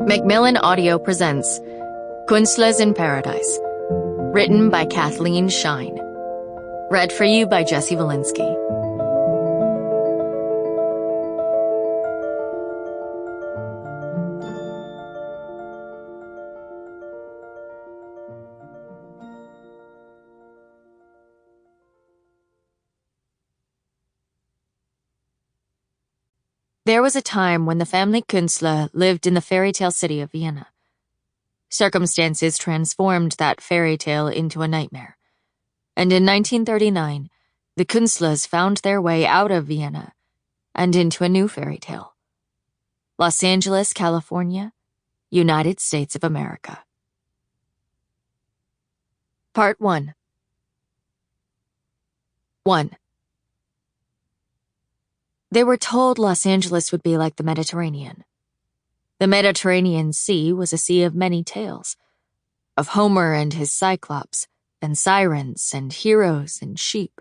Macmillan Audio presents Künstlers in Paradise, written by Cathleen Schine. Read for you by Vilinsky. There was a time when the family Künstler lived in the fairy tale city of Vienna. Circumstances transformed that fairy tale into a nightmare. And in 1939, the Künstlers found their way out of Vienna and into a new fairy tale. Los Angeles, California, United States of America. Part 1. 1. They were told Los Angeles would be like the Mediterranean. The Mediterranean Sea was a sea of many tales, of Homer and his Cyclops, and sirens and heroes and sheep.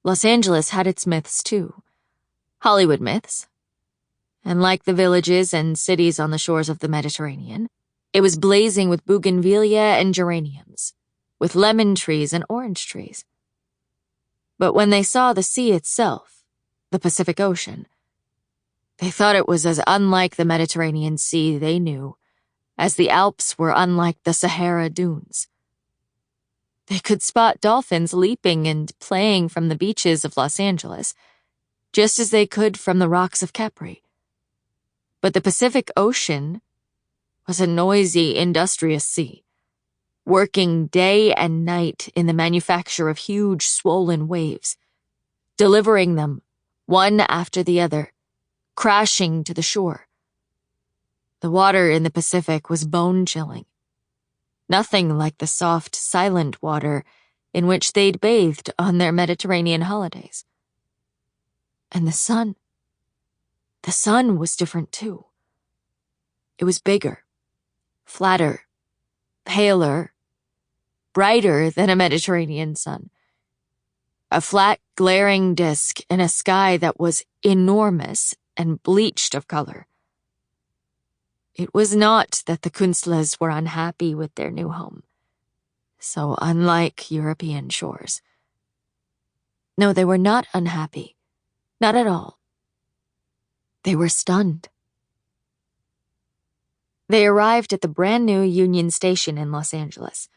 Los Angeles had its myths too, Hollywood myths. And like the villages and cities on the shores of the Mediterranean, it was blazing with bougainvillea and geraniums, with lemon trees and orange trees. But when they saw the sea itself, the Pacific Ocean, they thought it was as unlike the Mediterranean Sea they knew as the Alps were unlike the Sahara dunes. They could spot dolphins leaping and playing from the beaches of Los Angeles, just as they could from the rocks of Capri. But the Pacific Ocean was a noisy, industrious sea, working day and night in the manufacture of huge, swollen waves, delivering them one after the other, crashing to the shore. The water in the Pacific was bone-chilling. Nothing like the soft, silent water in which they'd bathed on their Mediterranean holidays. And the sun was different too. It was bigger, flatter, paler, brighter than a Mediterranean sun. A flat, glaring disk in a sky that was enormous and bleached of color. It was not that the Künstlers were unhappy with their new home, so unlike European shores. No, they were not unhappy, not at all. They were stunned. They arrived at the brand new Union Station in Los Angeles.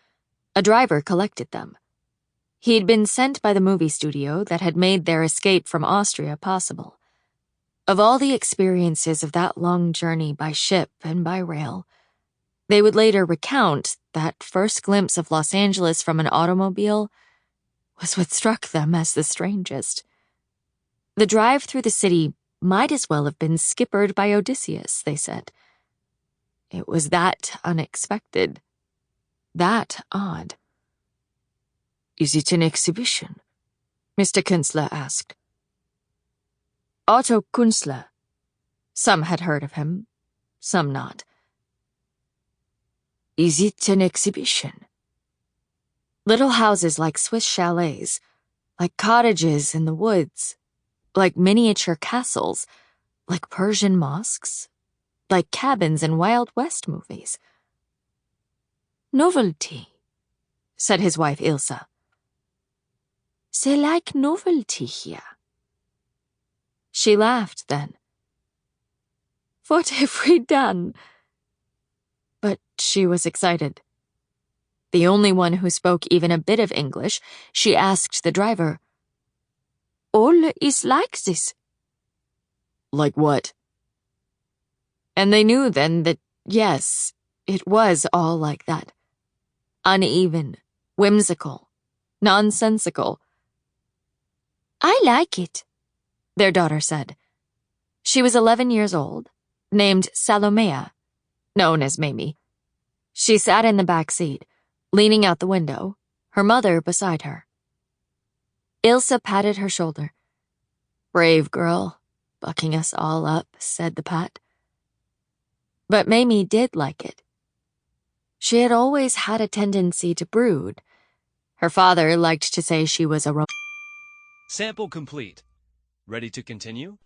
A driver collected them. He'd been sent by the movie studio that had made their escape from Austria possible. Of all the experiences of that long journey by ship and by rail, they would later recount that first glimpse of Los Angeles from an automobile was what struck them as the strangest. The drive through the city might as well have been skippered by Odysseus, they said. It was that unexpected, that odd. Is it an exhibition? Mr. Künstler asked. Otto Künstler. Some had heard of him, some not. Is it an exhibition? Little houses like Swiss chalets, like cottages in the woods, like miniature castles, like Persian mosques, like cabins in Wild West movies. Novelty, said his wife Ilse. C'est like novelty here. She laughed then. What have we done? But she was excited. The only one who spoke even a bit of English, she asked the driver, All is like this. Like what? And they knew then that, yes, it was all like that. Uneven, whimsical, nonsensical. I like it, their daughter said. She was 11 years old, named Salomea, known as Mamie. She sat in the back seat, leaning out the window, her mother beside her. Ilse patted her shoulder. Brave girl, bucking us all up, said the pat. But Mamie did like it. She had always had a tendency to brood. Her father liked to say she was a Sample complete. Ready to continue?